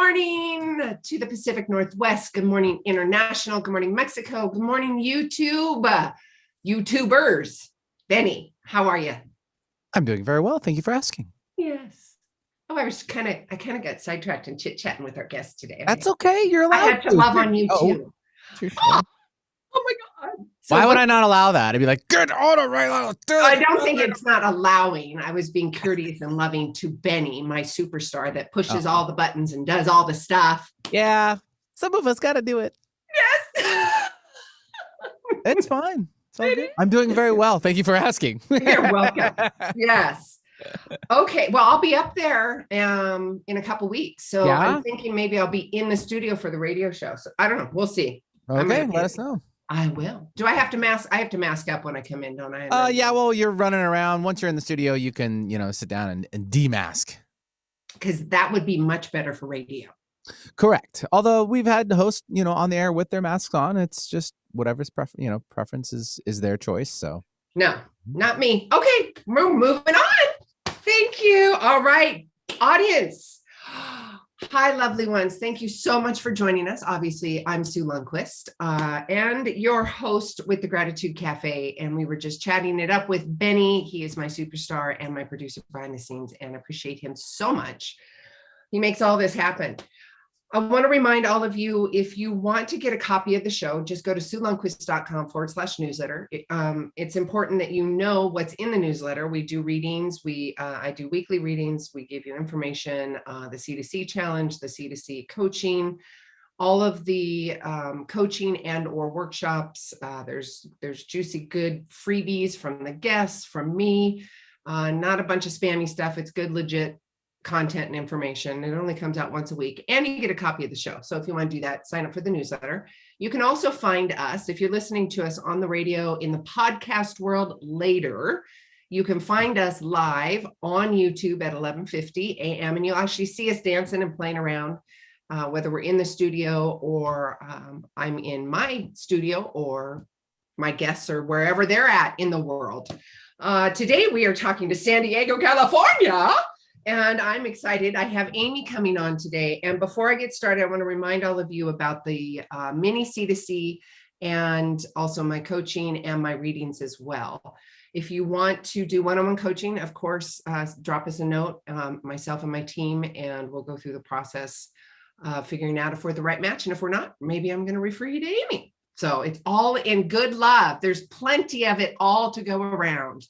morning to the Pacific Northwest. Good morning, International. Good morning, Mexico. Good morning, YouTube. YouTubers. Benny, how are you? I'm doing very well. Thank you for asking. Yes. Oh, I kind of got sidetracked and chit-chatting with our guest today. That's okay. You're allowed. I had to love on you too. Oh my God. So why would I not allow that? I'd be like, get on it right now. I don't think it's not allowing. I was being courteous and loving to Benny, my superstar that pushes all the buttons and does all the stuff. Yeah. Some of us got to do it. Yes. It's fine. I'm doing very well. Thank you for asking. You're welcome. Yes. Okay. Well, I'll be up there in a couple weeks. So I'm thinking maybe I'll be in the studio for the radio show. So I don't know. We'll see. Okay. Let us know. I will. Do I have to mask? I have to mask up when I come in, don't I? Yeah. Well, you're running around. Once you're in the studio, you can, sit down and demask. Because that would be much better for radio. Correct. Although we've had hosts, on the air with their masks on. It's just whatever's preference is their choice. So no, not me. Okay, we're moving on. Thank you. All right, audience. Hi, lovely ones. Thank you so much for joining us. Obviously, I'm Sue Lundquist and your host with the Gratitude Café. And we were just chatting it up with Benny. He is my superstar and my producer behind the scenes, and I appreciate him so much. He makes all this happen. I want to remind all of you, if you want to get a copy of the show, just go to SueLundquist.com/newsletter. It's important that you know what's in the newsletter. We do readings. I do weekly readings. We give you information, the C2C challenge, the C2C coaching, all of the coaching and or workshops. There's juicy, good freebies from the guests, from me, not a bunch of spammy stuff. It's good, legit content and information. It only comes out once a week, and you get a copy of the show. So if you want to do that, sign up for the newsletter. You can also find us, if you're listening to us on the radio in the podcast world later, you can find us live on YouTube at 11:50 a.m. and you'll actually see us dancing and playing around, whether we're in the studio or I'm in my studio or my guests or wherever they're at in the world. Today we are talking to San Diego, California. And I'm excited. I have Amy coming on today. And before I get started, I want to remind all of you about the mini C2C and also my coaching and my readings as well. If you want to do one-on-one coaching, of course, drop us a note, myself and my team, and we'll go through the process figuring out if we're the right match. And if we're not, maybe I'm going to refer you to Amy. So it's all in good love. There's plenty of it all to go around.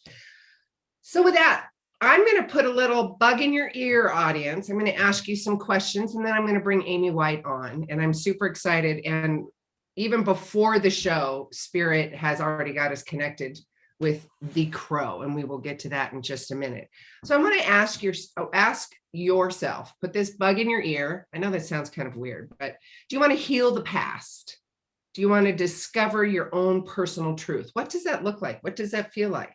So with that, I'm going to put a little bug in your ear, audience. I'm going to ask you some questions, and then I'm going to bring Amy White on. And I'm super excited. And even before the show, Spirit has already got us connected with the crow, and we will get to that in just a minute. So I'm going to ask yourself, put this bug in your ear. I know that sounds kind of weird, but do you want to heal the past? Do you want to discover your own personal truth? What does that look like? What does that feel like?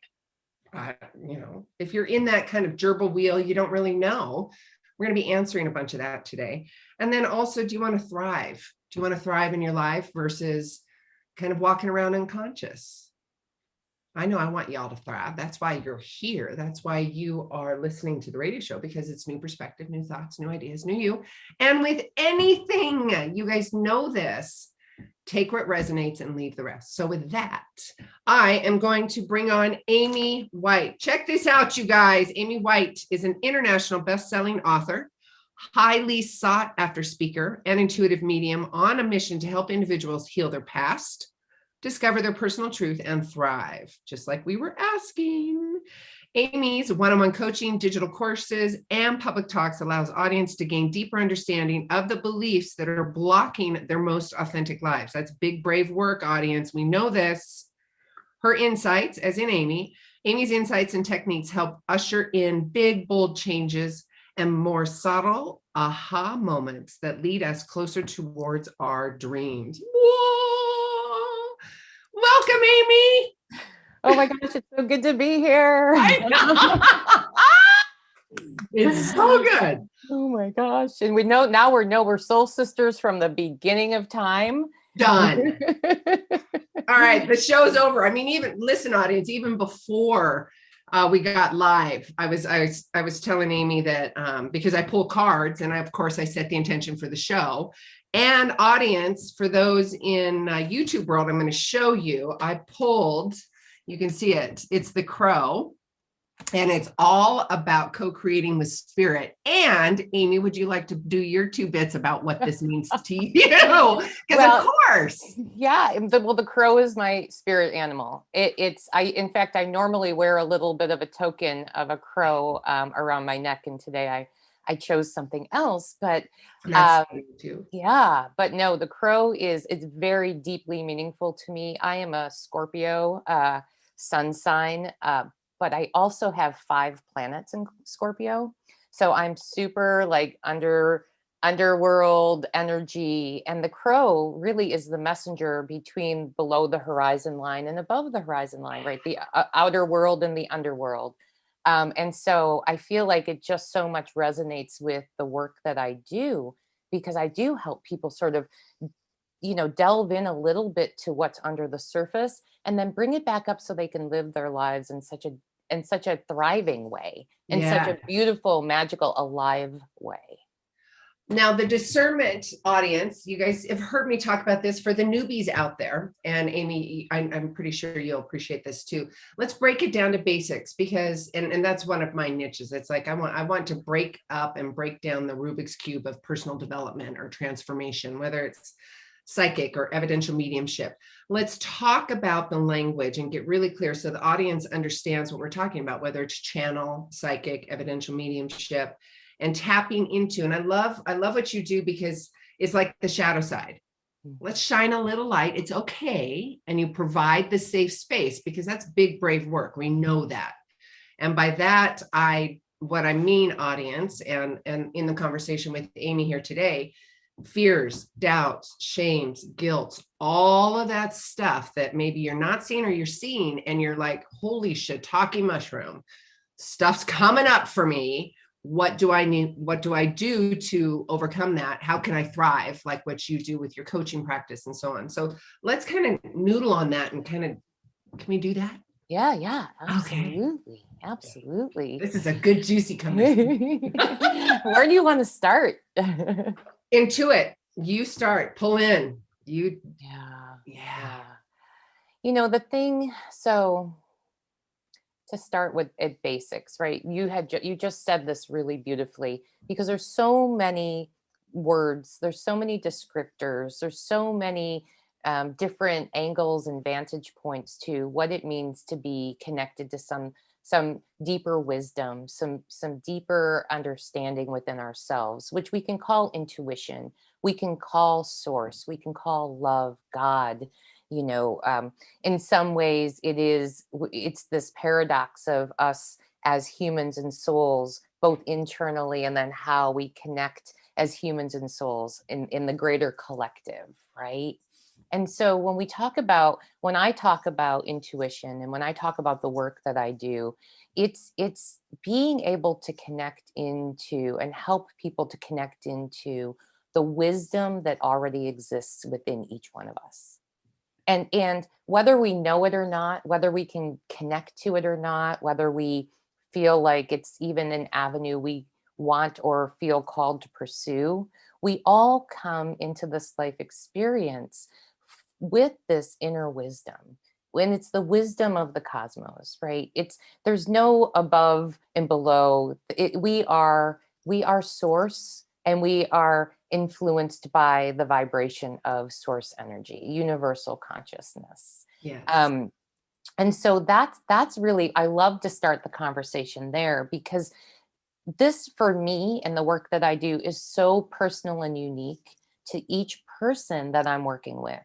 If you're in that kind of gerbil wheel, you don't really know. We're going to be answering a bunch of that today. And then also, do you want to thrive? Do you want to thrive in your life versus kind of walking around unconscious? I know I want y'all to thrive. That's why you're here. That's why you are listening to the radio show, because it's new perspective, new thoughts, new ideas, new you. And with anything, you guys know this. Take what resonates and leave the rest. So with that, I am going to bring on Amy White. Check this out, you guys. Amy White is an international best-selling author, highly sought after speaker, and intuitive medium on a mission to help individuals heal their past, discover their personal truth, and thrive, just like we were asking. Amy's one-on-one coaching, digital courses, and public talks allows audience to gain deeper understanding of the beliefs that are blocking their most authentic lives. That's big, brave work, audience. We know this. Her insights, as in Amy's insights and techniques help usher in big, bold changes and more subtle aha moments that lead us closer towards our dreams. Whoa! Welcome, Amy. Oh my gosh, it's so good to be here. It's so good. Oh my gosh. And now we know we're soul sisters from the beginning of time. Done. All right, the show's over. I mean, even listen, audience, even before We got live. I was telling Amy that because I pull cards, and of course I set the intention for the show. And audience, for those in YouTube world, I'm going to show you. I pulled. You can see it. It's the crow. And it's all about co-creating with spirit. And Amy, would you like to do your 2 bits about what this means to you? Because of course. Yeah. The crow is my spirit animal. In fact, I normally wear a little bit of a token of a crow around my neck. And today I chose something else, but That's too. yeah, but no, the crow it's very deeply meaningful to me. I am a Scorpio sun sign, but I also have 5 planets in Scorpio. So I'm super like underworld energy. And the crow really is the messenger between below the horizon line and above the horizon line, right? The outer world and the underworld. And so I feel like it just so much resonates with the work that I do, because I do help people sort of, delve in a little bit to what's under the surface and then bring it back up so they can live their lives in such a thriving way, in such a beautiful, magical, alive way. Now, the discernment audience, you guys have heard me talk about this for the newbies out there. And Amy, I'm pretty sure you'll appreciate this too. Let's break it down to basics, because, and that's one of my niches. It's like, I want to break up and break down the Rubik's Cube of personal development or transformation, whether it's psychic or evidential mediumship. Let's talk about the language and get really clear so the audience understands what we're talking about, whether it's channel, psychic, evidential mediumship, and tapping into. And I love what you do, because it's like the shadow side. Let's shine a little light. It's okay. And you provide the safe space, because that's big, brave work. We know that. And by that, what I mean, audience, and in the conversation with Amy here today, fears, doubts, shames, guilt, all of that stuff that maybe you're not seeing or you're seeing, and you're like, holy shiitake mushroom, stuff's coming up for me. What do I need? What do I do to overcome that? How can I thrive, like what you do with your coaching practice and so on? So let's kind of noodle on that and can we do that? Yeah, absolutely. Okay. Absolutely. This is a good, juicy conversation. Where do you want to start? Intuit. You start. Pull in. You. Yeah. The thing. So to start with at basics, right? You just said this really beautifully, because there's so many words, there's so many descriptors, there's so many different angles and vantage points to what it means to be connected to some deeper wisdom, some deeper understanding within ourselves, which we can call intuition, we can call source, we can call love, God. In some ways it's this paradox of us as humans and souls, both internally and then how we connect as humans and souls in the greater collective, right? And so when I talk about intuition, and when I talk about the work that I do, it's being able to connect into and help people to connect into the wisdom that already exists within each one of us. And whether we know it or not, whether we can connect to it or not, whether we feel like it's even an avenue we want or feel called to pursue, we all come into this life experience with this inner wisdom. When it's the wisdom of the cosmos, right? There's no above and below. We are source, and we are influenced by the vibration of source energy, universal consciousness. Yes. And so that's really, I love to start the conversation there, because this, for me, and the work that I do is so personal and unique to each person that I'm working with.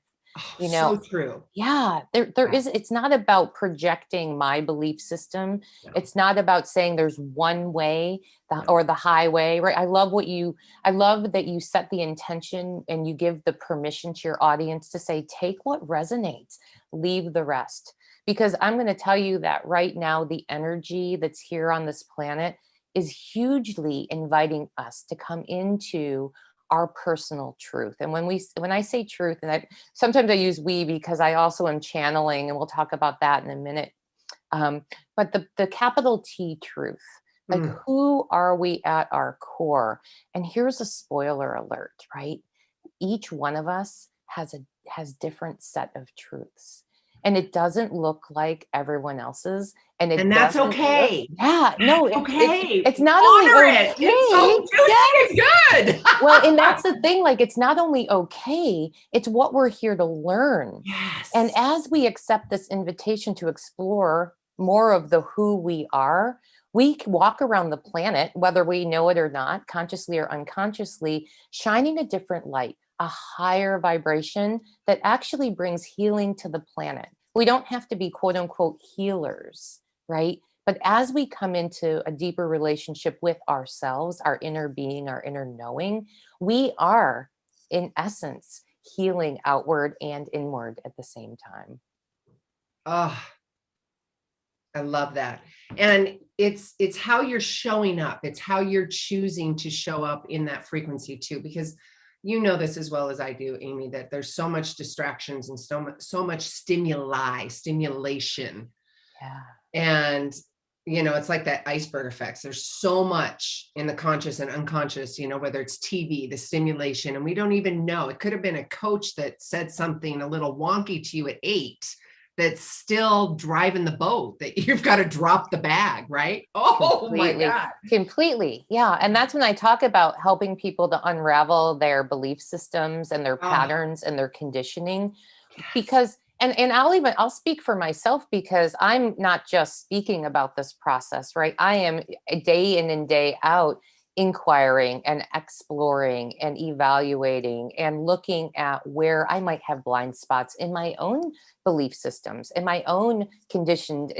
So true. Yeah, it's not about projecting my belief system. No. It's not about saying there's one way or the highway, right? I love that you set the intention and you give the permission to your audience to say, take what resonates, leave the rest. Because I'm going to tell you that right now, the energy that's here on this planet is hugely inviting us to come into our personal truth. And when I say truth, and sometimes I use we because I also am channeling, and we'll talk about that in a minute. But the capital T truth, like who are we at our core? And here's a spoiler alert, right? Each one of us has different set of truths. And it doesn't look like everyone else's. And it that's doesn't okay. Yeah, no, Okay. it's not Honor only it. okay. It's so juicy and good. Well, and that's the thing, like it's not only okay, it's what we're here to learn. Yes. And as we accept this invitation to explore more of the who we are, we can walk around the planet, whether we know it or not, consciously or unconsciously, shining a different light, a higher vibration that actually brings healing to the planet. We don't have to be quote unquote healers, right? But as we come into a deeper relationship with ourselves, our inner being, our inner knowing, we are, in essence, healing outward and inward at the same time. Oh, I love that. And it's how you're showing up. It's how you're choosing to show up in that frequency too, because you know this as well as I do, Amy, that there's so much distractions and so much stimulation. Yeah. And it's like that iceberg effects. There's so much in the conscious and unconscious, whether it's TV, the stimulation, and we don't even know. It could have been a coach that said something a little wonky to you at 8 that's still driving the boat, that you've got to drop the bag, right? Oh Completely. my God. Completely. Yeah. And that's when I talk about helping people to unravel their belief systems and their patterns and their conditioning. Yes. Because and I'll speak for myself, because I'm not just speaking about this process, right? I am day in and day out inquiring and exploring and evaluating and looking at where I might have blind spots in my own belief systems and my own conditioned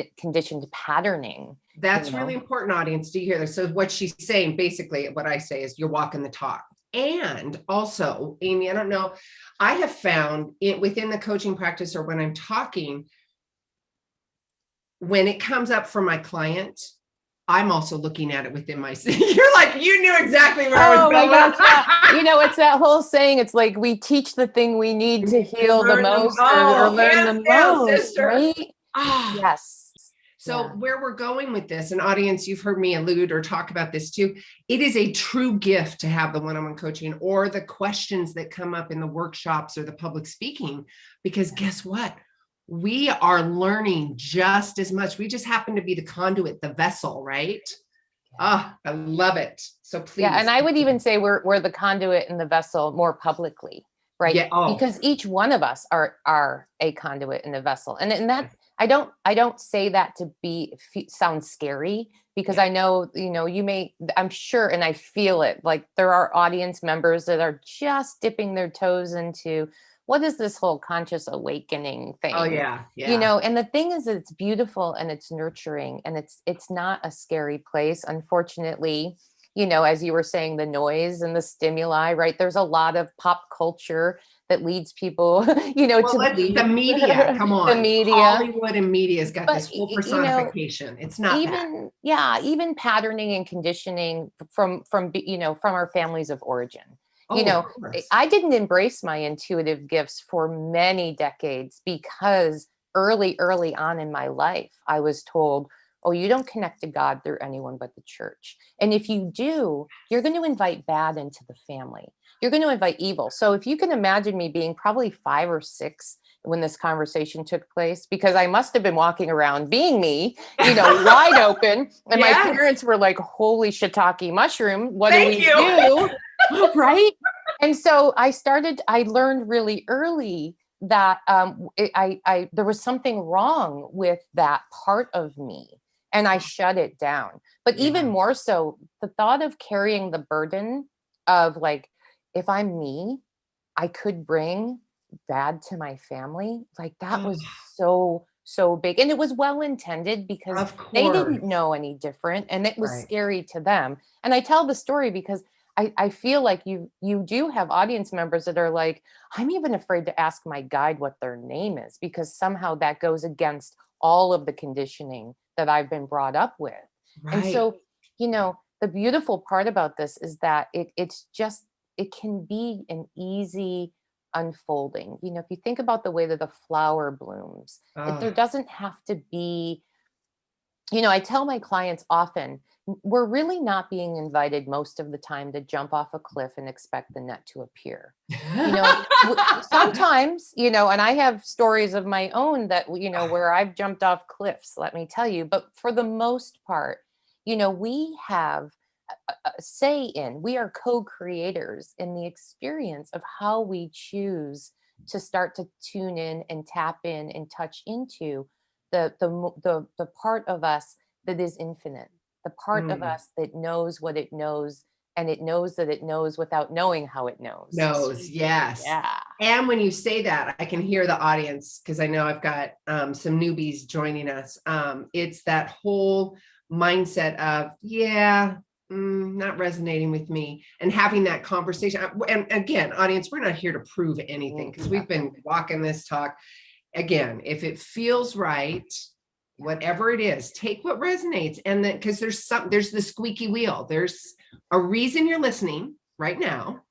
patterning. That's really important, audience. Do you hear this? So what she's saying, basically, what I say is you're walking the talk. And also, Amy, I don't know, I have found it within the coaching practice, or when I'm talking, when it comes up for my client, I'm also looking at it within my, you're like, you knew exactly where I was going. Oh my gosh. Yeah. It's that whole saying. It's like we teach the thing we need to heal the most or learn the most, sister. Right? Yes. So where we're going with this, and audience, you've heard me allude or talk about this too. It is a true gift to have the one-on-one coaching or the questions that come up in the workshops or the public speaking, because guess what? We are learning just as much. We just happen to be the conduit, the vessel, right? I love it. So please. Yeah. And I would even say we're the conduit and the vessel more publicly, right? Yeah. Because each one of us are a conduit and a vessel. And that, I don't say that to sound scary, because I know, I'm sure, and I feel it, like there are audience members that are just dipping their toes into, what is this whole conscious awakening thing? Oh yeah. Yeah. And the thing is, it's beautiful and it's nurturing, and it's not a scary place. Unfortunately, as you were saying, the noise and the stimuli, right? There's a lot of pop culture that leads people, to believe. The media, come on. The media. Hollywood and media's got this whole personification. It's not even patterning and conditioning from our families of origin. I didn't embrace my intuitive gifts for many decades because early on in my life, I was told, oh, you don't connect to God through anyone but the church. And if you do, you're going to invite bad into the family. You're going to invite evil. So if you can imagine me being probably 5 or 6 when this conversation took place, because I must have been walking around being me, wide open. And my parents were like, holy shiitake mushroom, what do we do? Right? And so I learned really early that there was something wrong with that part of me, and I shut it down. But even more so, the thought of carrying the burden of, like, if I'm me, I could bring bad to my family. Like, that was so big. And it was well intended, because they didn't know any different, and it was scary to them. And I tell the story because I feel like you do have audience members that are like, I'm even afraid to ask my guide what their name is, because somehow that goes against all of the conditioning that I've been brought up with. Right. And so, the beautiful part about this is that it can be an easy unfolding. If you think about the way that the flower blooms, there doesn't have to be I tell my clients often, we're really not being invited most of the time to jump off a cliff and expect the net to appear. Sometimes, and I have stories of my own that, where I've jumped off cliffs, let me tell you. But for the most part, we have a say in, we are co-creators in the experience of how we choose to start to tune in and tap in and touch into the part of us that is infinite, the part of us that knows what it knows, and it knows that it knows without knowing how it knows. Yes. Yeah. And when you say that, I can hear the audience, because I know I've got some newbies joining us. It's that whole mindset of, not resonating with me, and having that conversation. And again, audience, we're not here to prove anything, because we've been walking this talk. Again, if it feels right, whatever it is, take what resonates. And then, because there's the squeaky wheel. There's a reason you're listening right now.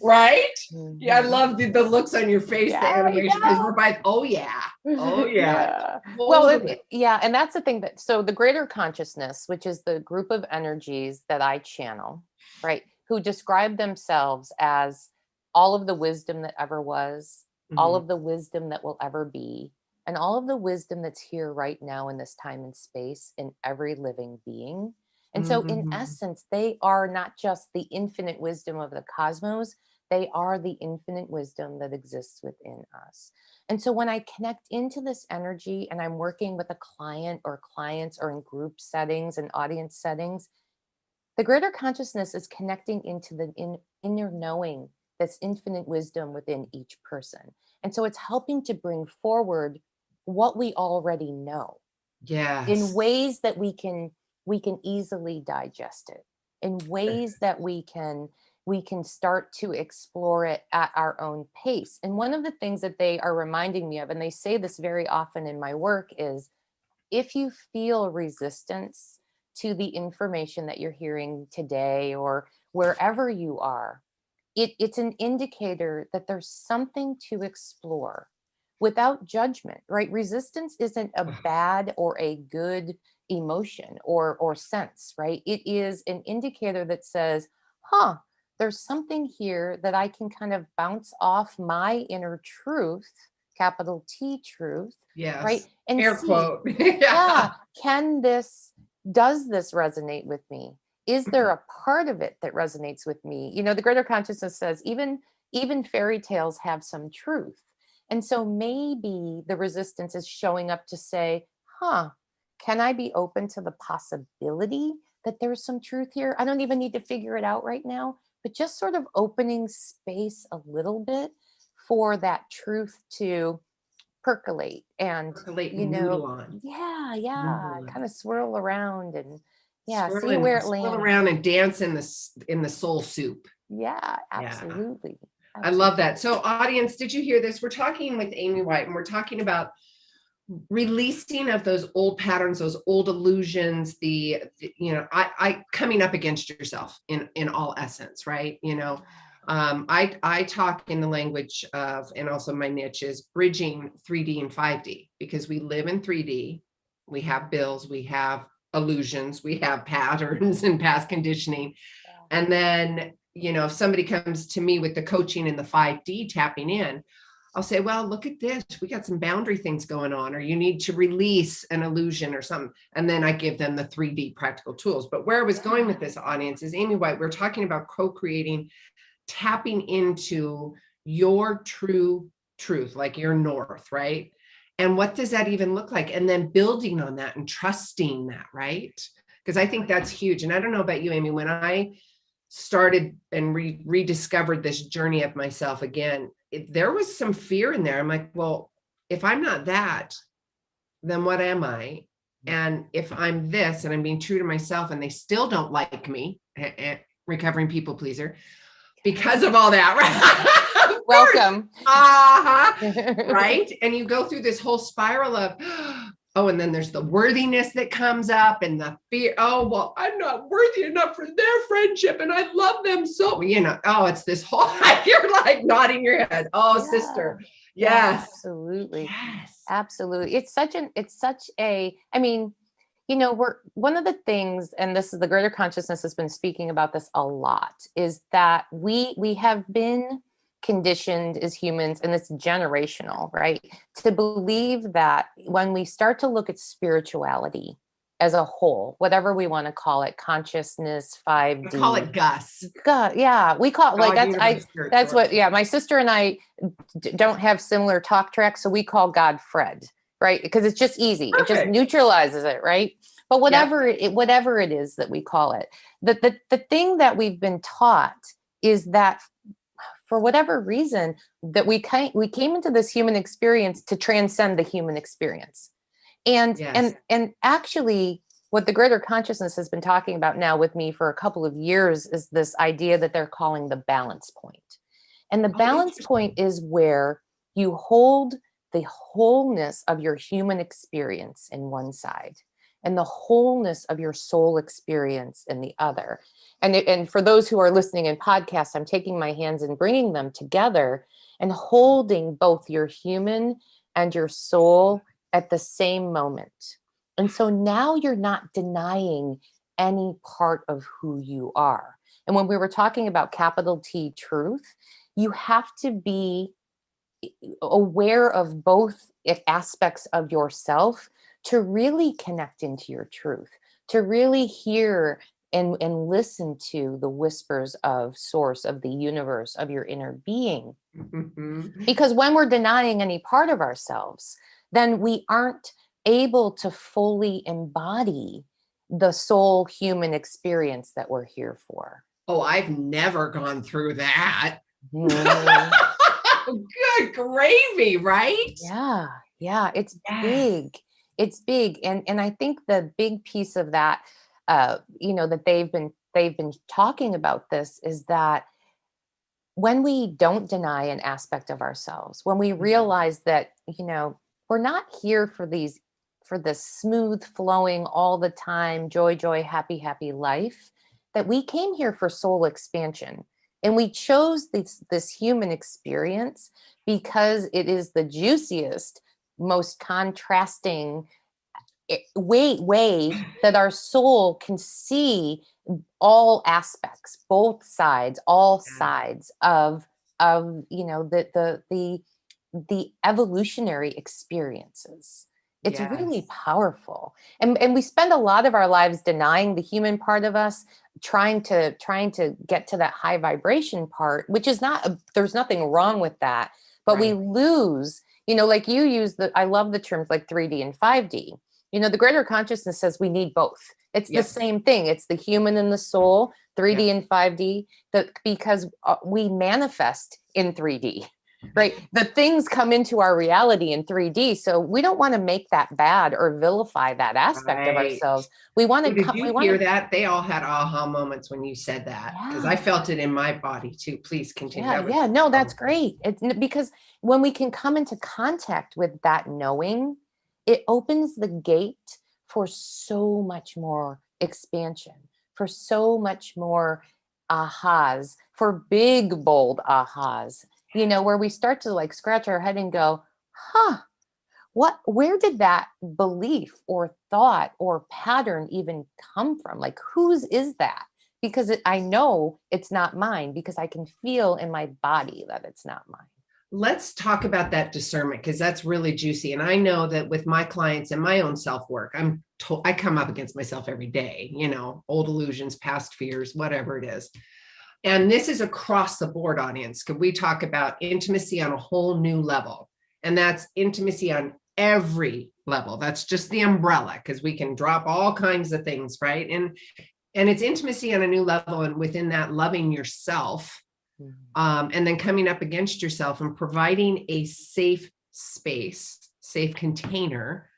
Right? Yeah, I love the looks on your face, the animation, because we're by, oh yeah. Well, and that's the thing so the greater consciousness, which is the group of energies that I channel, right, who describe themselves as all of the wisdom that ever was, all of the wisdom that will ever be, and all of the wisdom that's here right now in this time and space in every living being. And so in essence, they are not just the infinite wisdom of the cosmos, they are the infinite wisdom that exists within us. And so when I connect into this energy and I'm working with a client or clients or in group settings and audience settings, the greater consciousness is connecting into the inner knowing, that's infinite wisdom within each person. And so it's helping to bring forward what we already know. Yes. In ways that we can easily digest it, in ways that we can start to explore it at our own pace. And one of the things that they are reminding me of, and they say this very often in my work, is if you feel resistance to the information that you're hearing today or wherever you are, it's an indicator that there's something to explore without judgment, right? Resistance isn't a bad or a good emotion or sense, right? It is an indicator that says, there's something here that I can kind of bounce off my inner truth, capital T truth, right? And air see, quote. does this resonate with me? Is there a part of it that resonates with me? The greater consciousness says even fairy tales have some truth. And so maybe the resistance is showing up to say, can I be open to the possibility that there's some truth here? I don't even need to figure it out right now, but just sort of opening space a little bit for that truth to percolate and, noodle on. kind of swirl around and swirl see where it lands. Swirl around and dance in the soul soup. Yeah, absolutely. I love that. So audience, did you hear this? We're talking with Amy White, and we're talking about releasing of those old patterns, those old illusions, I coming up against yourself in all essence, right? I talk in the language of, and also my niche is bridging 3D and 5D, because we live in 3D. We have bills, we have illusions, we have patterns and past conditioning. And then, if somebody comes to me with the coaching in the 5D tapping in, I'll say, well, look at this. We got some boundary things going on, or you need to release an illusion or something. And then I give them the 3D practical tools. But where I was going with this audience is Amy White, we're talking about co-creating, tapping into your true truth, like your north, right? And what does that even look like? And then building on that and trusting that, right? Because I think that's huge. And I don't know about you, Amy, when I started and rediscovered this journey of myself again, there was some fear in there. I'm like, well, if I'm not that, then what am I? And if I'm this and I'm being true to myself and they still don't like me, recovering people pleaser, because of all that, right? Welcome. Right? And you go through this whole spiral of, and then there's the worthiness that comes up and the fear. Oh, well, I'm not worthy enough for their friendship and I love them so, it's this whole, you're like nodding your head. Oh, sister. Yes. Absolutely. Yes. Absolutely. I mean, one of the things, and this is the greater consciousness has been speaking about this a lot, is that we have been conditioned as humans, and it's generational, right? To believe that when we start to look at spirituality as a whole, whatever we want to call it, consciousness, I 5D. call it Gus. God, yeah, we call it like that's what, yeah, my sister and I don't have similar talk tracks, so we call God Fred, right? Because it's just easy. It just Perfect. neutralizes it, right? But whatever it is that we call it, the thing that we've been taught is that for whatever reason that we came into this human experience to transcend the human experience. And Yes. and actually what the greater consciousness has been talking about now with me for a couple of years is this idea that they're calling the balance point. And the balance point is where you hold the wholeness of your human experience in one side and the wholeness of your soul experience in the other. And for those who are listening in podcasts, I'm taking my hands and bringing them together and holding both your human and your soul at the same moment. And so now you're not denying any part of who you are. And when we were talking about capital T truth, you have to be aware of both aspects of yourself to really connect into your truth, to really hear and listen to the whispers of source, of the universe, of your inner being. Because when we're denying any part of ourselves, then we aren't able to fully embody the soul human experience that we're here for. Oh, I've never gone through that. Mm. Good gravy, right? Yeah, it's big. It's big. And I think the big piece of that, that they've been talking about this is that when we don't deny an aspect of ourselves, when we realize that, we're not here for this smooth flowing all the time, joy, happy life, that we came here for soul expansion. And we chose this human experience because it is the juiciest, most contrasting way that our soul can see all aspects, both sides, all sides of the evolutionary experiences. It's really powerful. And we spend a lot of our lives denying the human part of us, trying to get to that high vibration part, which is there's nothing wrong with that, but we lose, like you use I love the terms like 3D and 5D. The greater consciousness says we need both. It's the same thing. It's the human and the soul, 3D and 5D, because we manifest in 3D. Right. The things come into our reality in 3D. So we don't want to make that bad or vilify that aspect of ourselves. We want to Did you hear that? They all had aha moments when you said that, because I felt it in my body too. Please continue. No, that's great. It's because when we can come into contact with that knowing, it opens the gate for so much more expansion, for so much more ahas, for big, bold ahas. Where we start to scratch our head and go, where did that belief or thought or pattern even come from? Whose is that? Because I know it's not mine, because I can feel in my body that it's not mine. Let's talk about that discernment, because that's really juicy. And I know that with my clients and my own self-work, I come up against myself every day, old illusions, past fears, whatever it is. And this is across the board, audience. Could we talk about intimacy on a whole new level? And that's intimacy on every level. That's just the umbrella, because we can drop all kinds of things, right? And it's intimacy on a new level. And within that, loving yourself, and then coming up against yourself and providing a safe space, safe container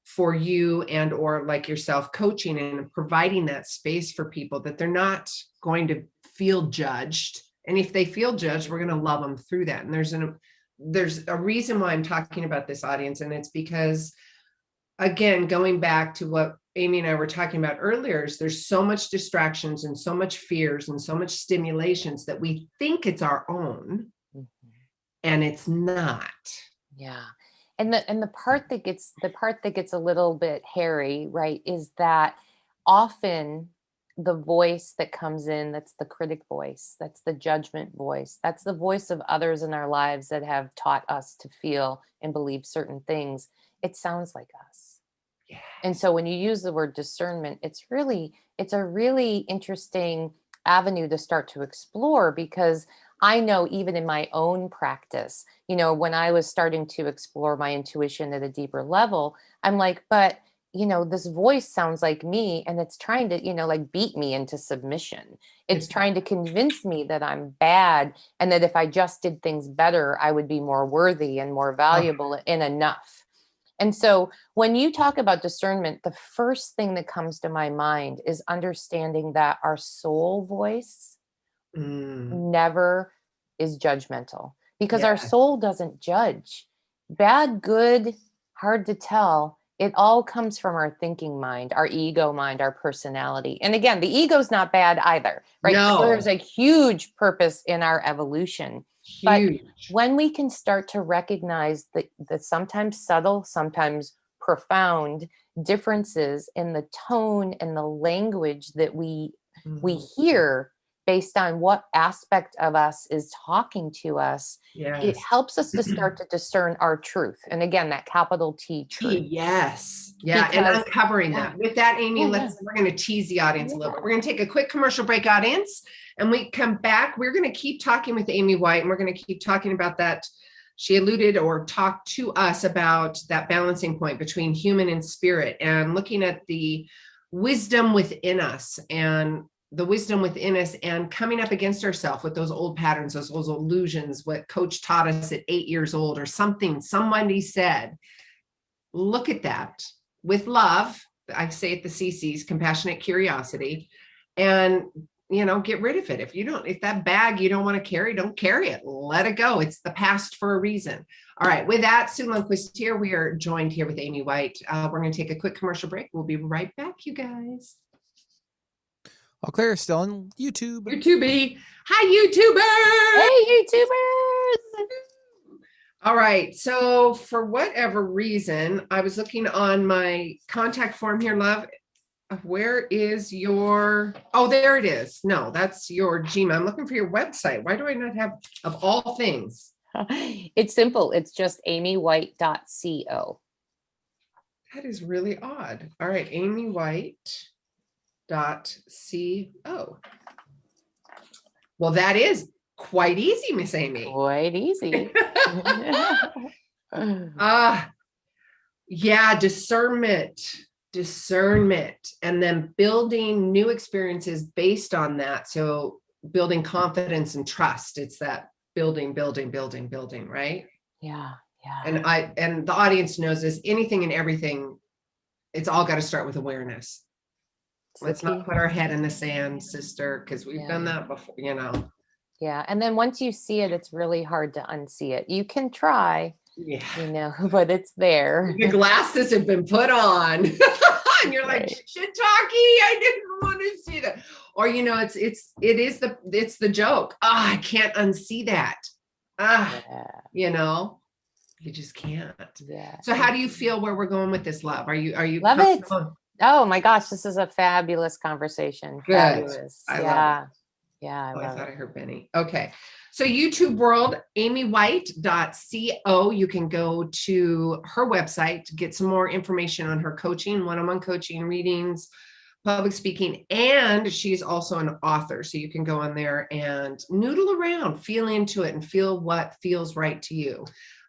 for you, and or like yourself, coaching and providing that space for people that they're not going to feel judged. And if they feel judged, we're going to love them through that. And there's a reason why I'm talking about this, audience. And it's because, again, going back to what Amy and I were talking about earlier, is there's so much distractions and so much fears and so much stimulations that we think it's our own, and it's not. Yeah. And the part that gets a little bit hairy, right, is that often the voice that comes in, that's the critic voice, that's the judgment voice, that's the voice of others in our lives that have taught us to feel and believe certain things. It sounds like us. Yeah. And so when you use the word discernment, it's a really interesting avenue to start to explore, because I know even in my own practice, when I was starting to explore my intuition at a deeper level, I'm like, but this voice sounds like me, and it's trying to, like beat me into submission. It's trying to convince me that I'm bad, and that if I just did things better, I would be more worthy and more valuable and enough. And so when you talk about discernment, the first thing that comes to my mind is understanding that our soul voice never is judgmental, because our soul doesn't judge. Bad, good, hard to tell. It all comes from our thinking mind, our ego mind, our personality. And again, the ego's not bad either, right? No. There's a huge purpose in our evolution. Huge. But when we can start to recognize the sometimes subtle, sometimes profound differences in the tone and the language that we hear based on what aspect of us is talking to us, it helps us to start to discern our truth. And again, that capital T truth. Yes. Yeah. And uncovering that. With that, Amy, we're going to tease the audience a little bit. We're going to take a quick commercial break, audience. And we come back. We're going to keep talking with Amy White, and we're going to keep talking about that. She alluded or talked to us about that balancing point between human and spirit, and looking at the wisdom within us and coming up against ourselves with those old patterns, those illusions, what coach taught us at 8 years old or something, somebody said. Look at that with love. I say at the CC's, compassionate curiosity, and get rid of it. If that bag you don't want to carry, don't carry it. Let it go. It's the past for a reason. All right. With that, Sue Lundquist here. We are joined here with Amy White. We're going to take a quick commercial break. We'll be right back, you guys. All clear. Still on YouTube. YouTubey. Hi, YouTubers. Hey, YouTubers. All right. So for whatever reason, I was looking on my contact form here, love. Where is your, there it is. No, that's your Gmail. I'm looking for your website. Why do I not have, of all things? It's simple. It's just amywhite.co. That is really odd. All right. amywhite.co. Well, that is quite easy, Miss Amy. Quite easy. Yeah, discernment, and then building new experiences based on that. So building confidence and trust. It's that building, right? Yeah. And the audience knows this, anything and everything, it's all got to start with awareness. Let's not put our head in the sand, sister, because we've done that before, Yeah. And then once you see it, it's really hard to unsee it. You can try, but it's there. The glasses have been put on. And you're like, shiitake, I didn't want to see that. Or, it's the joke. I can't unsee that. You just can't. Yeah. So how do you feel where we're going with this, love? Are you love it? Oh my gosh, this is a fabulous conversation. Good. Fabulous. I love it. Yeah. I thought I heard Benny. Okay. So YouTube world, amywhite.co. You can go to her website to get some more information on her coaching, one-on-one coaching, readings, public speaking, and she's also an author. So you can go on there and noodle around, feel into it, and feel what feels right to you.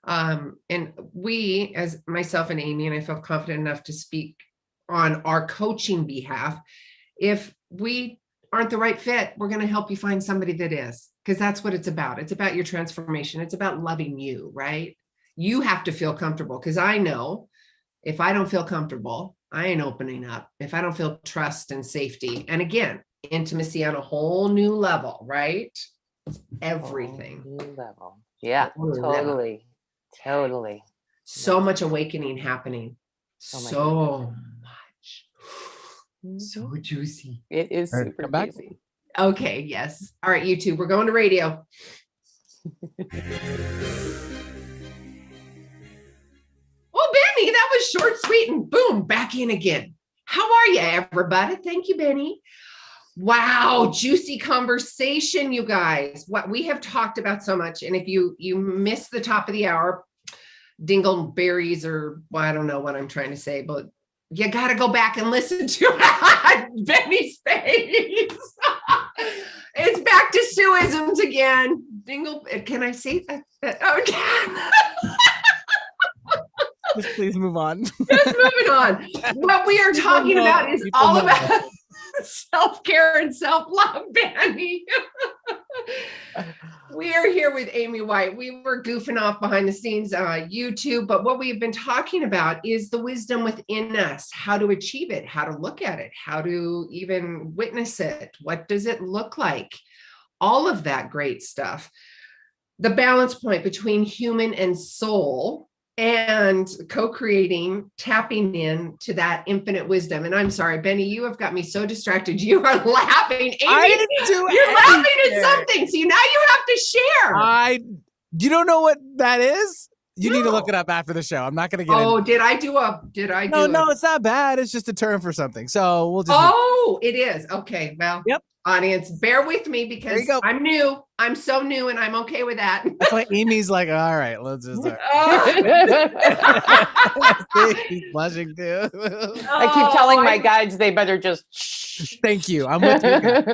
And we, as myself and Amy, and I feel confident enough to speak on our coaching behalf, if we aren't the right fit, we're going to help you find somebody that is, because that's what it's about. It's about your transformation. It's about loving you, right? You have to feel comfortable, because I know if I don't feel comfortable, I ain't opening up. If I don't feel trust and safety, and again, intimacy on a whole new level, right? Everything. New level. Yeah, totally. Totally. So much awakening happening. So much. So juicy. It is super juicy. Okay, yes. All right, YouTube, we're going to radio. Benny, that was short, sweet, and boom, back in again. How are you, everybody? Thank you, Benny. Wow, juicy conversation, you guys. What we have talked about so much. And if you missed the top of the hour, dingleberries, or well, I don't know what I'm trying to say, but you got to go back and listen to Benny's face. It's back to Sueisms again. Can I say that? Okay. Just please move on. Just moving on. What we are talking about is all about self-care and self-love, Benny. We are here with Amy White. We were goofing off behind the scenes on YouTube, but what we've been talking about is the wisdom within us, how to achieve it, how to look at it, how to even witness it. What does it look like? All of that great stuff. The balance point between human and soul, and co-creating, tapping in to that infinite wisdom. And I'm sorry, Benny, you have got me so distracted. You are laughing. Amy, I didn't do you're laughing at something. So now you have to share. You don't know what that is? You need to look No. it up after the show. I'm not going to get Oh, into did I do No, it's not bad. It's just a term for something. So we'll just Oh, it is. Okay. Well, Yep. Audience, bear with me because I'm new. I'm so new and I'm okay with that. That's why Amy's like, all right, let's just start. He's blushing too. I keep telling my guides they better just shh. Thank you. I'm with you guys.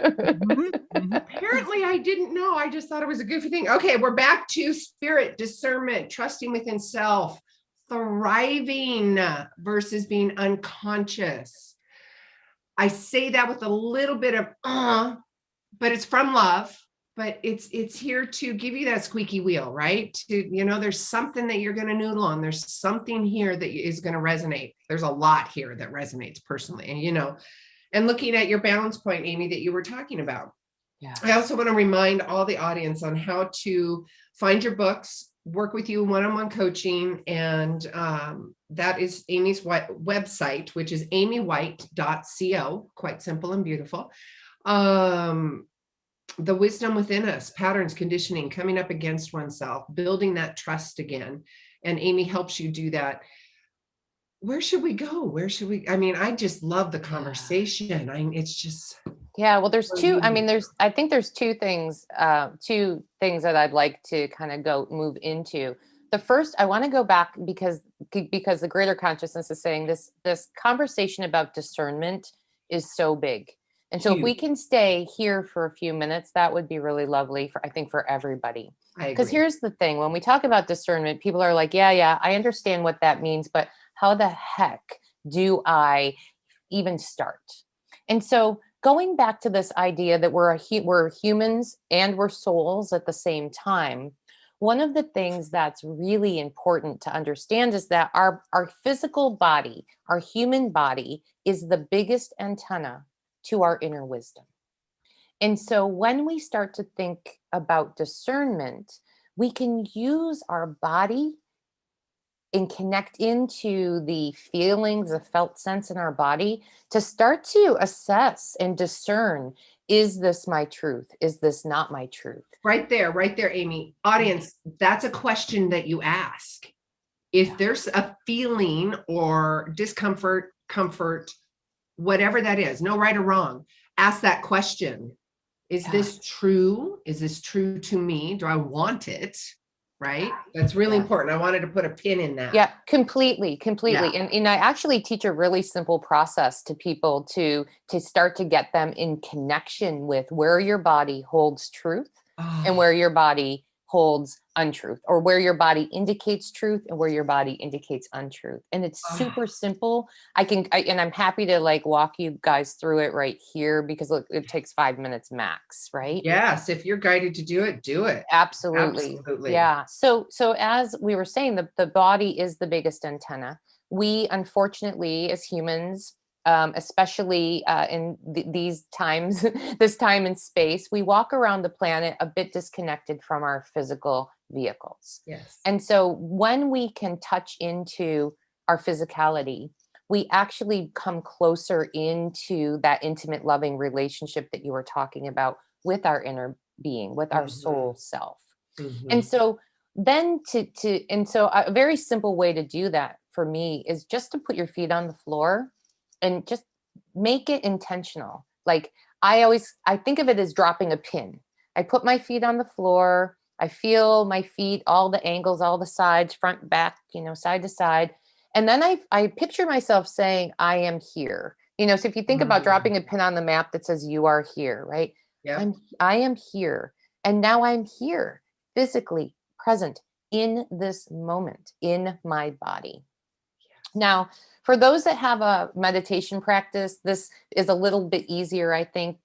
Apparently I didn't know. I just thought it was a goofy thing. Okay, we're back to spirit, discernment, trusting within self, thriving versus being unconscious. I say that with a little bit of but it's from love, but it's here to give you that squeaky wheel, right? There's something that you're going to noodle on. There's something here that is going to resonate. There's a lot here that resonates personally, and looking at your balance point, Amy, that you were talking about. Yeah. I also want to remind all the audience on how to find your books, work with you one-on-one coaching, and that is Amy's website, which is amywhite.co. Quite simple and beautiful. The wisdom within us, patterns, conditioning, coming up against oneself, building that trust again. And Amy helps you do that. Where should we go? I just love the conversation. It's just. Yeah, well, there's two. I think there's two things that I'd like to kind of move into. The first, I want to go back because the greater consciousness is saying this conversation about discernment is so big. And so if we can stay here for a few minutes, that would be really lovely for everybody. Because here's the thing, when we talk about discernment, people are like, yeah, I understand what that means, but how the heck do I even start? And so going back to this idea that we're humans and we're souls at the same time, one of the things that's really important to understand is that our physical body, our human body, is the biggest antenna to our inner wisdom. And so when we start to think about discernment, we can use our body and connect into the feelings, the felt sense in our body to start to assess and discern, is this my truth? Is this not my truth? Right there, Amy. Audience, that's a question that you ask. If there's a feeling or discomfort, comfort, whatever that is, no right or wrong, ask that question. Is this true? Is this true to me? Do I want it? Right? That's really important. I wanted to put a pin in that. Yeah, completely. Yeah. And I actually teach a really simple process to people to start to get them in connection with where your body holds truth and where your body holds untruth, or where your body indicates truth and where your body indicates untruth. And it's super simple. And I'm happy to walk you guys through it right here, because it takes 5 minutes max, right? Yes. If you're guided to do it, do it. Absolutely. Yeah. So as we were saying, the body is the biggest antenna. We, unfortunately, as humans, especially in these times, this time and space, we walk around the planet a bit disconnected from our physical vehicles. Yes. And so when we can touch into our physicality, we actually come closer into that intimate, loving relationship that you were talking about with our inner being, with our soul self. And so then so a very simple way to do that for me is just to put your feet on the floor and just make it intentional. Like I think of it as dropping a pin. I put my feet on the floor. I feel my feet, all the angles, all the sides, front, back, side to side. And then I picture myself saying, I am here. So if you think about dropping a pin on the map that says you are here, right? Yeah. I am here. And now I'm here, physically present in this moment, in my body. Now, for those that have a meditation practice, this is a little bit easier, I think,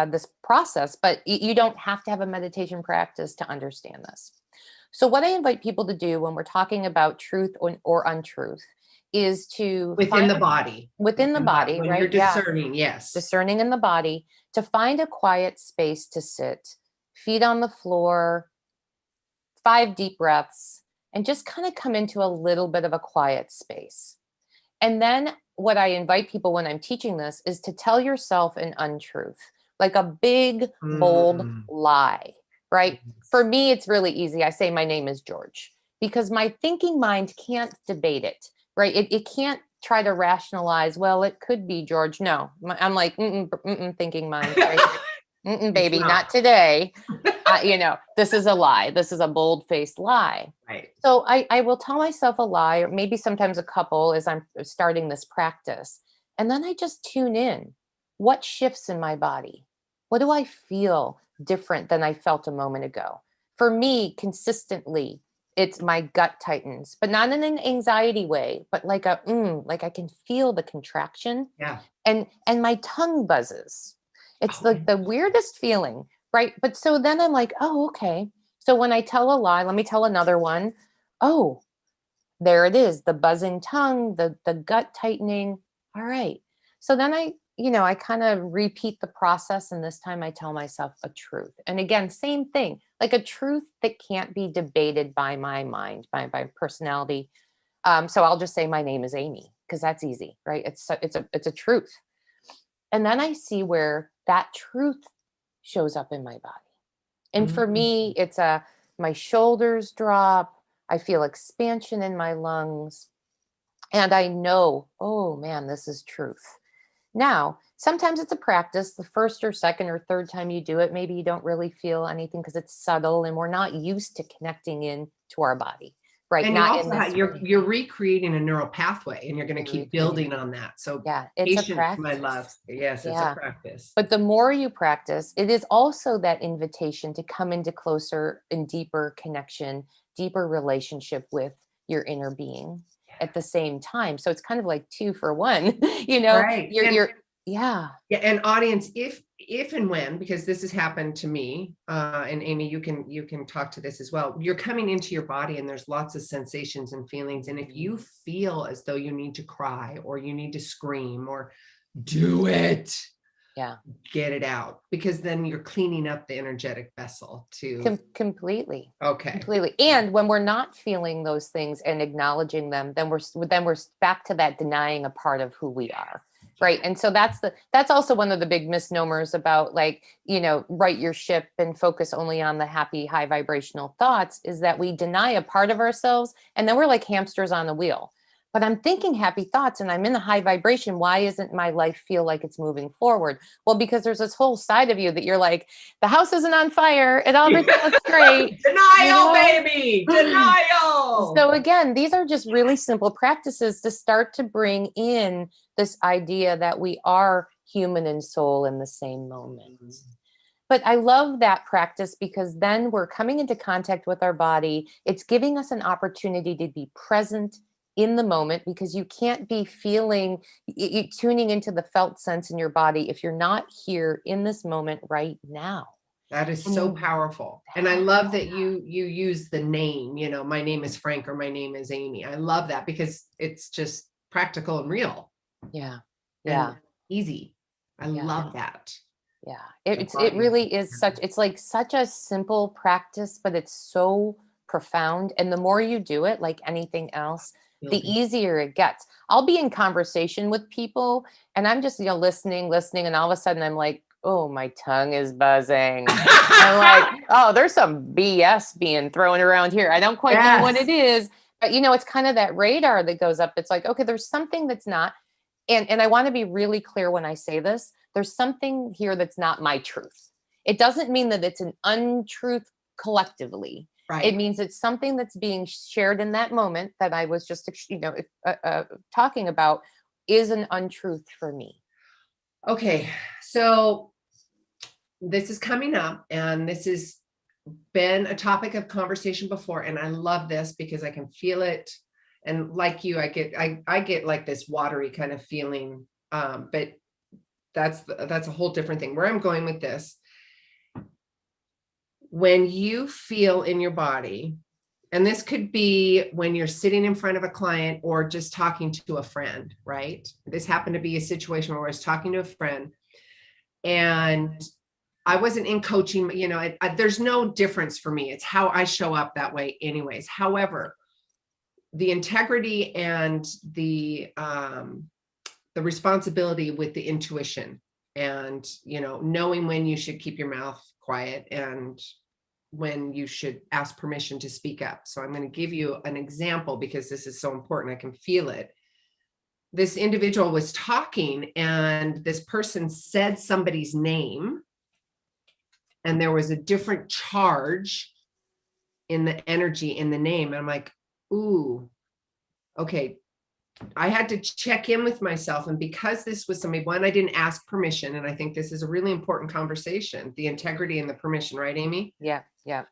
this process, but you don't have to have a meditation practice to understand this. So what I invite people to do when we're talking about truth or untruth is to within the body, when right? You're discerning, discerning in the body, to find a quiet space to sit, feet on the floor, 5 deep breaths, and just kind of come into a little bit of a quiet space. And then what I invite people when I'm teaching this is to tell yourself an untruth, like a big, bold lie, right? For me, it's really easy. I say my name is George because my thinking mind can't debate it, right? It can't try to rationalize, well, it could be George. No, I'm like, thinking mind, right? Baby, not today. This is a lie. This is a bold-faced lie. Right. So I will tell myself a lie, or maybe sometimes a couple as I'm starting this practice. And then I just tune in. What shifts in my body? What do I feel different than I felt a moment ago? For me, consistently, it's my gut tightens, but not in an anxiety way, but like like I can feel the contraction. Yeah. And my tongue buzzes. It's like the weirdest feeling, right? But so then I'm like, oh, okay. So when I tell a lie, let me tell another one. Oh, there it is. The buzzing tongue, the gut tightening. All right. So then I kind of repeat the process. And this time I tell myself a truth. And again, same thing, like a truth that can't be debated by my mind, by personality. So I'll just say my name is Amy because that's easy, right? It's a truth. And then I see where that truth shows up in my body. And for me, it's my shoulders drop. I feel expansion in my lungs. And I know, oh man, this is truth. Now, sometimes it's a practice. The first or second or third time you do it, maybe you don't really feel anything because it's subtle and we're not used to connecting in to our body. Right. And not you're recreating a neural pathway and you're going to keep building on that. So it's patience, a practice. my love. Yes, it's a practice. But the more you practice, it is also that invitation to come into closer and deeper connection, deeper relationship with your inner being at the same time. So it's kind of like 2 for 1, Right. Yeah. And audience, if and when, because this has happened to me, and Amy, you can talk to this as well. You're coming into your body and there's lots of sensations and feelings. And if you feel as though you need to cry or you need to scream or do it, get it out, because then you're cleaning up the energetic vessel to completely. Okay. Completely. And when we're not feeling those things and acknowledging them, then we're back to that denying a part of who we are. Right. And so that's also one of the big misnomers about right your ship and focus only on the happy, high vibrational thoughts, is that we deny a part of ourselves and then we're like hamsters on the wheel. But I'm thinking happy thoughts and I'm in a high vibration. Why isn't my life feel like it's moving forward? Well, because there's this whole side of you that you're like, the house isn't on fire. Everything looks great. Denial, baby. Denial. So again, these are just really simple practices to start to bring in this idea that we are human and soul in the same moment. But I love that practice because then we're coming into contact with our body. It's giving us an opportunity to be present in the moment, because you can't be tuning into the felt sense in your body if you're not here in this moment right now. That is so powerful. And I love that you use the name, my name is Frank or my name is Amy. I love that because it's just practical and real. Yeah. And easy. I love that. Yeah. It really is it's like such a simple practice, but it's so profound. And the more you do it, like anything else, the easier it gets. I'll be in conversation with people and I'm just, listening. And all of a sudden I'm like, oh, my tongue is buzzing. I'm like, oh, there's some BS being thrown around here. I don't quite know what it is, But, you know, it's kind of that radar that goes up. It's like, okay, there's something that's not, and I want to be really clear when I say this, there's something here that's not my truth. It doesn't mean that it's an untruth collectively. Right. It means it's something that's being shared in that moment that I was just, you know, talking about is an untruth for me. Okay. So this is coming up, and this has been a topic of conversation before. And I love this because I can feel it. And like you, I get like this watery kind of feeling. But that's a whole different thing. Where I'm going with this, when you feel in your body, and this could be when you're sitting in front of a client or just talking to a friend, right? This happened to be a situation where I was talking to a friend, and I wasn't in coaching, you know, there's no difference for me. It's how I show up that way anyways. However, the integrity and the responsibility with the intuition, and, you know, knowing when you should keep your mouth quiet and when you should ask permission to speak up. So I'm going to give you an example because this is so important. I can feel it. This individual was talking, and this person said somebody's name, and there was a different charge in the energy in the name. And I'm like, ooh, okay. I had to check in with myself. And because this was somebody, one, I didn't ask permission. And I think this is a really important conversation, the integrity and the permission, right, Amy? Yeah. Yeah.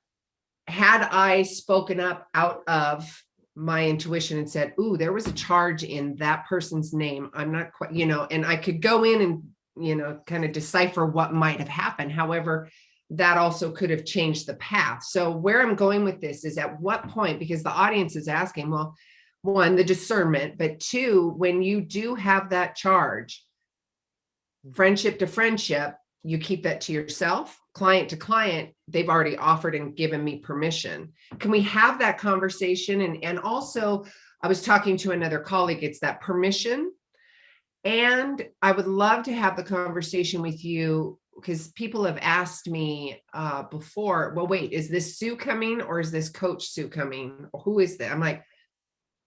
Had I spoken up out of my intuition and said, ooh, there was a charge in that person's name, I'm not quite, you know, and I could go in and, you know, kind of decipher what might have happened. However, that also could have changed the path. So where I'm going with this is, at what point, because the audience is asking, well, one, the discernment, but two, when you do have that charge, friendship to friendship, you keep that to yourself. Client to client, they've already offered and given me permission. Can we have that conversation? And also, I was talking to another colleague, it's that permission. And I would love to have the conversation with you, because people have asked me before, well, wait, is this Sue coming, or is this Coach Sue coming? Who is that? I'm like,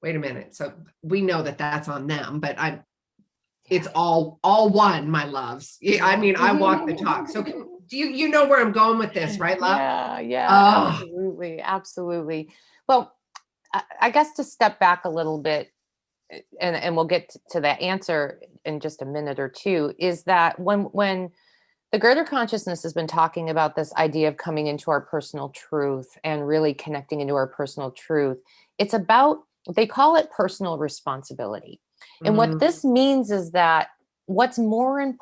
wait a minute. So we know that that's on them, but it's all one, my loves. I mean, I walk the talk. So do you know where I'm going with this, right, love? Yeah, Oh. absolutely. Absolutely. Well, I guess to step back a little bit, and we'll get to that answer in just a minute or two, is that when the greater consciousness has been talking about this idea of coming into our personal truth and really connecting into our personal truth, it's about, they call it personal responsibility. And what this means is that what's most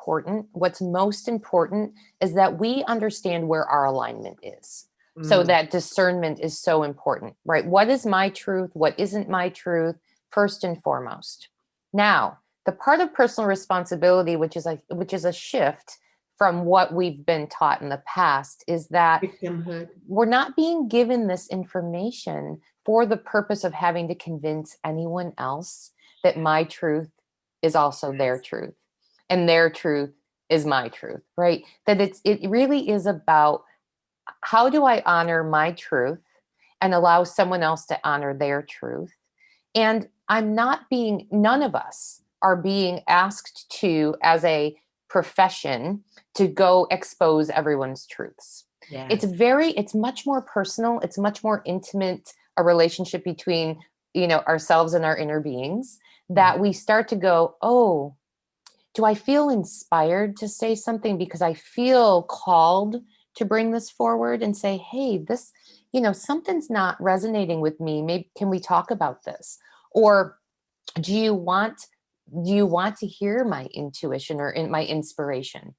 important is that we understand where our alignment is. So that discernment is so important, right? What is my truth? What isn't my truth? First and foremost. Now, the part of personal responsibility, which is a shift from what we've been taught in the past, is that victimhood. We're not being given this information for the purpose of having to convince anyone else that my truth is also their truth, and their truth is my truth, right? That it really is about, how do I honor my truth and allow someone else to honor their truth? And none of us are being asked to, as a profession, to go expose everyone's truths. Yes. It's much more personal. It's much more intimate, a relationship between, ourselves and our inner beings, that we start to go, oh, do I feel inspired to say something because I feel called to bring this forward and say, hey, this, something's not resonating with me. Maybe, can we talk about this? Or do you want to hear my intuition or my inspiration?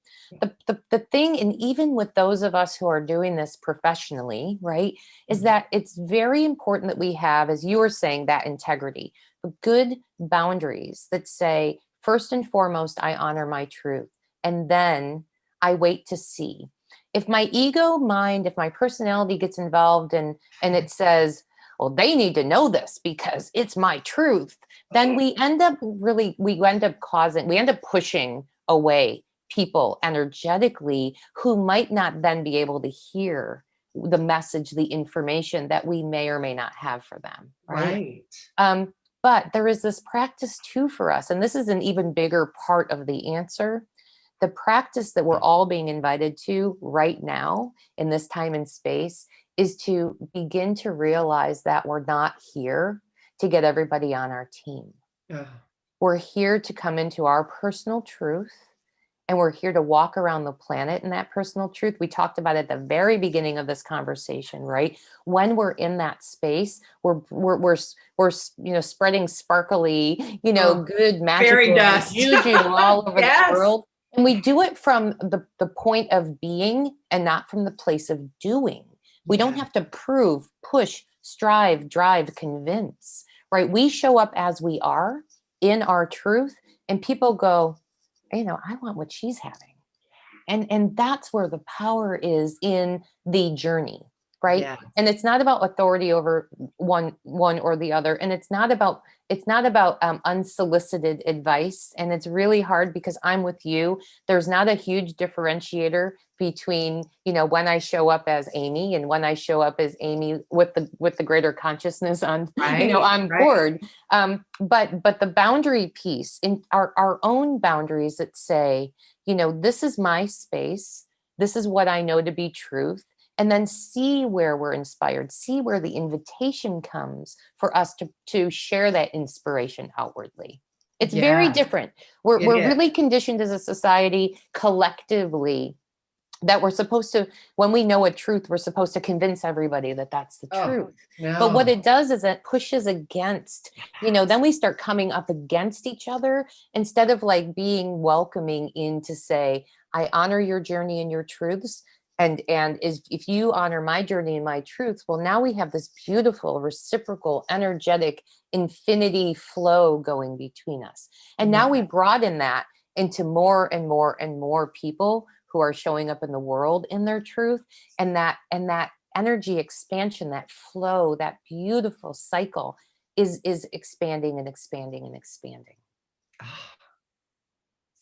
The thing, and even with those of us who are doing this professionally, right, is that it's very important that we have, as you were saying, that integrity, good boundaries that say, first and foremost, I honor my truth, and then I wait to see. If my ego mind, if my personality gets involved and it says, well, they need to know this because it's my truth, then we end up pushing away people energetically who might not then be able to hear the message, the information that we may or may not have for them. Right. But there is this practice too for us, and this is an even bigger part of the answer. The practice that we're all being invited to right now in this time and space is to begin to realize that we're not here to get everybody on our team. We're here to come into our personal truth, and we're here to walk around the planet in that personal truth. We talked about at the very beginning of this conversation, right? When we're in that space, we're spreading sparkly, good magical juju all over the world. And we do it from the point of being and not from the place of doing. We don't have to prove, push, strive, drive, convince, right? We show up as we are in our truth, and people go, I want what she's having. And that's where the power is in the journey, right? Yes. And it's not about authority over one or the other. And it's not about unsolicited advice. And it's really hard because I'm with you. There's not a huge differentiator between, when I show up as Amy and when I show up as Amy with the greater consciousness on, on board. But the boundary piece in our own boundaries that say, this is my space. This is what I know to be truth. And then see where we're inspired, see where the invitation comes for us to share that inspiration outwardly. It's very different. We're really conditioned as a society collectively that we're supposed to, when we know a truth, we're supposed to convince everybody that that's the truth. No. But what it does is it pushes against, then we start coming up against each other instead of like being welcoming in to say, I honor your journey and your truths. And if you honor my journey and my truths, well, now we have this beautiful, reciprocal, energetic infinity flow going between us. And now we broaden that into more and more and more people who are showing up in the world in their truth. And that energy expansion, that flow, that beautiful cycle is expanding and expanding and expanding.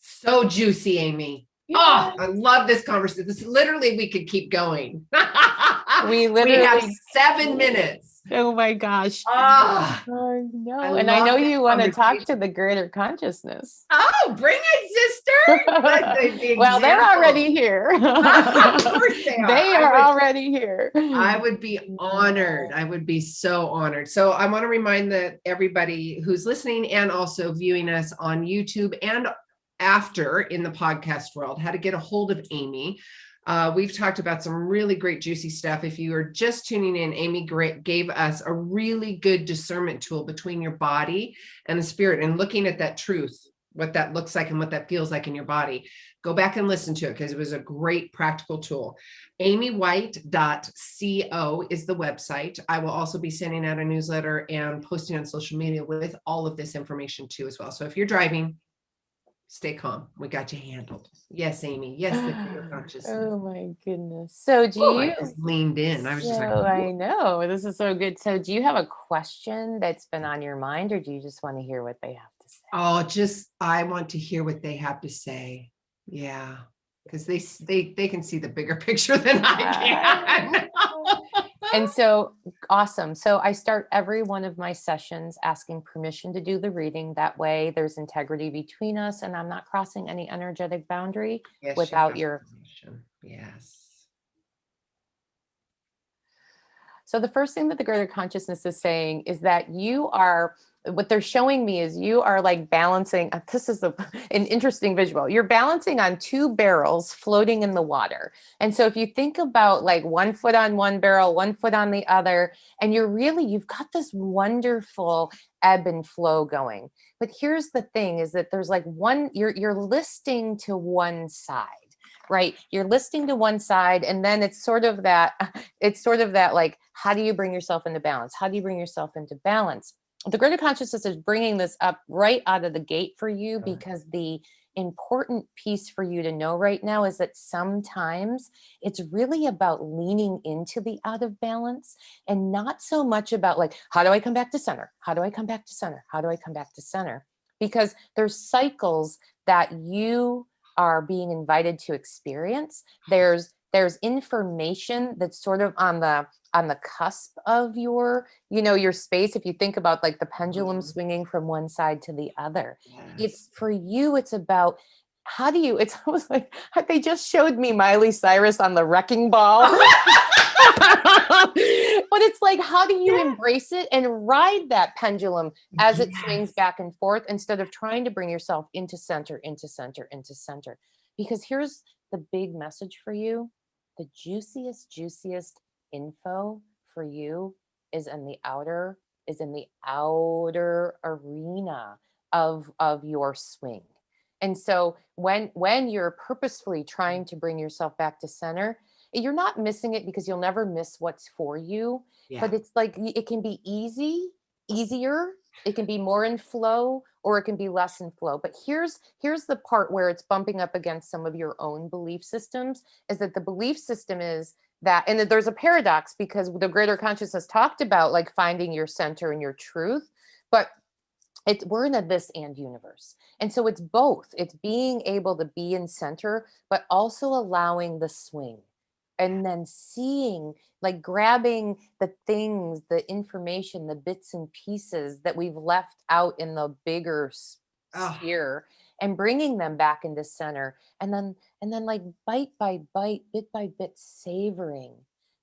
So juicy, Amy. Oh, I love this conversation. This literally, we could keep going. We have 7 minutes. Oh my gosh. Oh, no. And I know you want to talk to the greater consciousness. Oh, bring it, sister. Well, they're already here. Of course they are. They are already here. I would be honored. I would be so honored. So I want to remind everybody who's listening and also viewing us on YouTube and after in the podcast world, how to get a hold of Amy. We've talked about some really great juicy stuff. If you are just tuning in, Amy gave us a really good discernment tool between your body and the spirit and looking at that truth, what that looks like and what that feels like in your body. Go back and listen to it because it was a great practical tool. amywhite.co is the website. I will also be sending out a newsletter and posting on social media with all of this information too as well. So if you're driving, stay calm. We got you handled. Yes, Amy. Yes, the clear consciousness. Oh my goodness. So I just leaned in. I was just like, I know. This is so good. So do you have a question that's been on your mind, or do you just want to hear what they have to say? Oh, I want to hear what they have to say. Yeah. Because they can see the bigger picture than I can. And so awesome. So I start every one of my sessions asking permission to do the reading. That way there's integrity between us and I'm not crossing any energetic boundary without your permission. Yes. So the first thing that the greater consciousness is saying is that what they're showing me is you are like balancing. This is an interesting visual. You're balancing on 2 barrels floating in the water. And so if you think about like 1 foot on one barrel, 1 foot on the other, and you've got this wonderful ebb and flow going. But here's the thing is that there's like you're listing to one side. Right. You're listing to one side. And then it's sort of that like, how do you bring yourself into balance? How do you bring yourself into balance? The greater consciousness is bringing this up right out of the gate for you because the important piece for you to know right now is that sometimes it's really about leaning into the out of balance and not so much about like, how do I come back to center? How do I come back to center? How do I come back to center? Because there's cycles that you are being invited to experience. There's there's information that's sort of on the cusp of your, your space. If you think about like the pendulum swinging from one side to the other, it's for you, it's about how do you, it's almost like they just showed me Miley Cyrus on the wrecking ball. But it's like, how do you embrace it and ride that pendulum as it swings back and forth instead of trying to bring yourself into center, into center, into center? Because here's the big message for you. The juiciest info for you is in the outer arena of your swing. And so when you're purposefully trying to bring yourself back to center, you're not missing it because you'll never miss what's for you. But it's like, it can be easier. It can be more in flow, or it can be less in flow. But here's the part where it's bumping up against some of your own belief systems, is that the belief system is that, and there's a paradox, because the greater consciousness talked about like finding your center and your truth, but we're in a this and universe. And so it's both. It's being able to be in center, but also allowing the swing. And then seeing, like grabbing the things, the information, the bits and pieces that we've left out in the bigger sphere, and bringing them back into center. And then like bite by bite, bit by bit, savoring.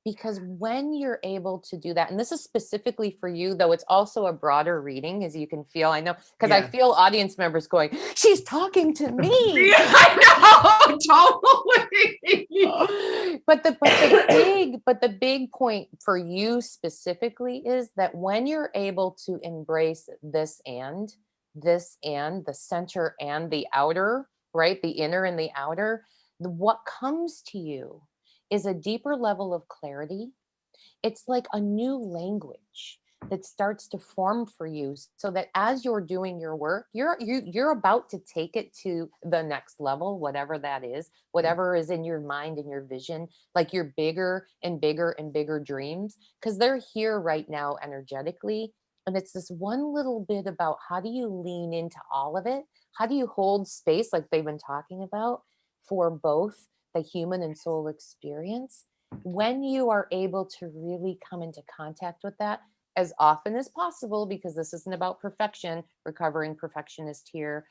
Because when you're able to do that, and this is specifically for you, though it's also a broader reading, as you can feel, I know, because I feel audience members going, she's talking to me. I know, totally. But the big point for you specifically is that when you're able to embrace this and the center and the outer, right? The inner and the outer, what comes to you is a deeper level of clarity. It's like a new language that starts to form for you, so that as you're doing your work, you're about to take it to the next level, whatever that is, whatever is in your mind and your vision, like your bigger and bigger and bigger dreams, because they're here right now energetically. And it's this one little bit about how do you lean into all of it? How do you hold space, like they've been talking about, for both the human and soul experience? When you are able to really come into contact with that as often as possible, because this isn't about perfection, recovering perfectionist here.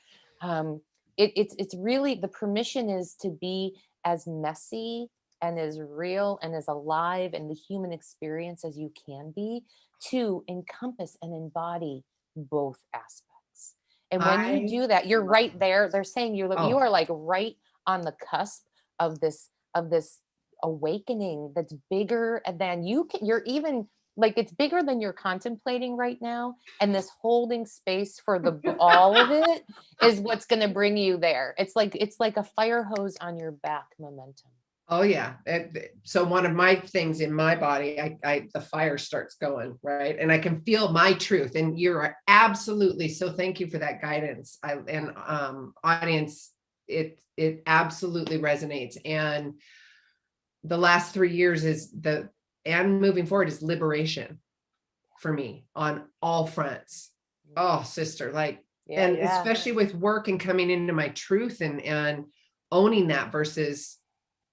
It's really, the permission is to be as messy and as real and as alive in the human experience as you can be, to encompass and embody both aspects. And when you do that, you're right there. They're saying you are like right on the cusp of this awakening that's bigger than you're even, like, it's bigger than you're contemplating right now. And this holding space for all of it is what's going to bring you there. It's like a fire hose on your back momentum. Oh yeah. So one of my things in my body, the fire starts going, right? And I can feel my truth. And you're absolutely, so thank you for that guidance. Audience, it absolutely resonates. And the last 3 years and moving forward is liberation for me on all fronts. Oh, sister, especially with work and coming into my truth and owning that versus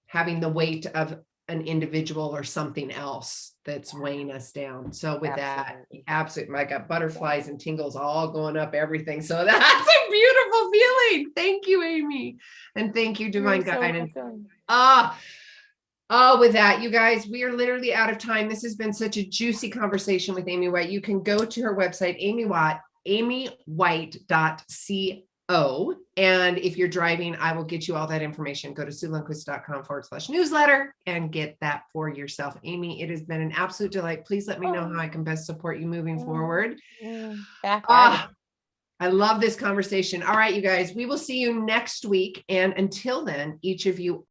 having the weight of an individual or something else that's weighing us down. So with that, absolutely, I got butterflies and tingles all going up everything. So that's a beautiful feeling. Thank you, Amy. And thank you, Divine Guidance. With that, you guys, we are literally out of time. This has been such a juicy conversation with Amy White. You can go to her website, amywhite.co. And if you're driving, I will get you all that information. Go to SueLundquist.com/newsletter and get that for yourself. Amy, it has been an absolute delight. Please let me know how I can best support you moving forward. I love this conversation. All right, you guys, we will see you next week. And until then, each of you